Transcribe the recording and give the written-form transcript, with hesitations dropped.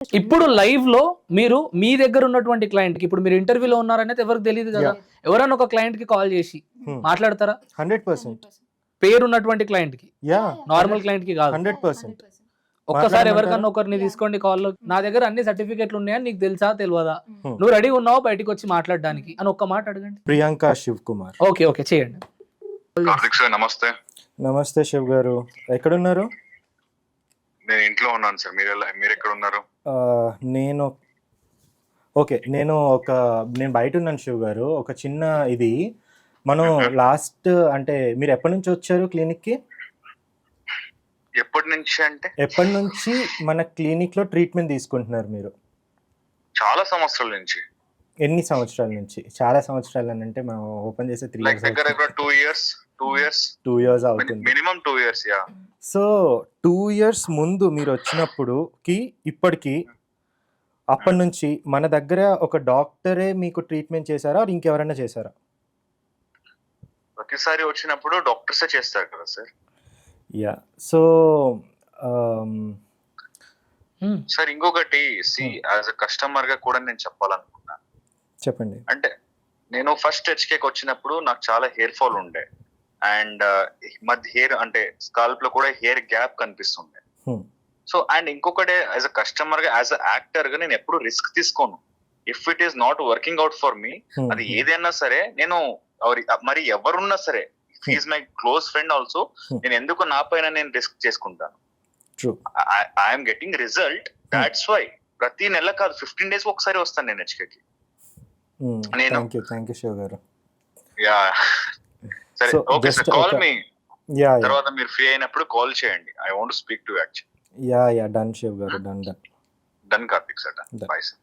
ఇప్పుడు లైవ్ లో మీరు మీ దగ్గర ఉన్నటువంటి క్లయింట్ కి, ఇప్పుడు మీరు ఇంటర్వ్యూలో ఉన్నారనేది ఎవరికి తెలియదు కదా, ఎవరైనా ఒక క్లయింట్ కి కాల్ చేసి మాట్లాడతారా? 100%. పేరు ఉన్నటువంటి క్లయింట్ కి, యా, నార్మల్ క్లయింట్ కి కాదు. 100%. ఒక్కసారి ఎవరికన్నా ఒకరిని తీసుకోండి కాల్ లో, నా దగ్గర అన్ని సర్టిఫికెట్లు ఉన్నాయని నీకు తెలుసా తెలియదా, నువ్వు రెడీ ఉన్నావు బయటికి వచ్చి మాట్లాడడానికి అని ఒక్క మాట అడగండి. ప్రియాంక శివ్ కుమార్. ఓకే ఓకే చేయండి. కార్తిక్ సార్ నమస్తే. నమస్తే శివ్ గారు, ఎక్కడున్నారు? నేను ఇంట్లో ఉన్నాను సార్. మీరు ఎక్కడ ఉన్నారు? నేను బయట ఉన్నాను శివ్ గారు. ఒక చిన్న ఇది మనం లాస్ట్ అంటే మీరు ఎప్పటి నుంచి వచ్చారు క్లినిక్ కి? ఎప్పటి నుంచి అంటే ఎప్పటి నుంచి మన క్లినిక్ లో ట్రీట్మెంట్ తీసుకుంటున్నారు మీరు? చాలా సంవత్సరాల నుంచి. ఎన్ని సంవత్సరాల నుంచి? చాలా సంవత్సరాలు అని అంటే మనం ఓపెన్ చేసే 3 years. దగ్గర 2 years అవుతుంది. Minimum 2 years. Yeah. So 2 years ముందు మీరు వచ్చినప్పుడుకి ఇప్పటికి, అప్పటి నుంచి మన దగ్గర ఒక డాక్టరే మీకు ట్రీట్మెంట్ చేశారా ఇంకెవరైనా చేశారా? ప్రతిసారి వచ్చినప్పుడు డాక్టర్సే చేస్తారు కదా సార్. యా. సో సార్ ఇంకొకటి యాజ్ అ కస్టమర్ గా కూడా నేను చెప్పాలనుకున్నాను. చెప్పండి. అంటే నేను ఫస్ట్ హెచ్కేకి వచ్చినప్పుడు నాకు చాలా హెయిర్ ఫాల్ ఉండే, అండ్ మధ్య హెయిర్ అంటే స్కాల్ప్ లో కూడా హెయిర్ గ్యాప్ కనిపిస్తుండే. సో అండ్ ఇంకొకటి యాజ్ అ కస్టమర్ గా, యాజ్ అ యాక్టర్ గా నేను ఎప్పుడు రిస్క్ తీసుకోను. If it is not working out for me, అది ఏదైనా సరే నేను మరి ఎవరున్నా సరే, is my close friend also, నేను ఎందుకు నా పైన నేను రిస్క్ చేసుకుంటాను. I'm getting result, that's why. ప్రతి నెల కాదు, 15 days ఒకసారి వస్తాను నేను హెచ్కేకి. థ్యాంక్ యూ శివ్ గారు. యా సరే, okay sir, call me. Yeah, తర్వాత మీరు ఫ్రీ అయినప్పుడు కాల్ చేయండి. I want to speak to actually. Yeah done Shiv గారు, done Karthik sir. Bye sir.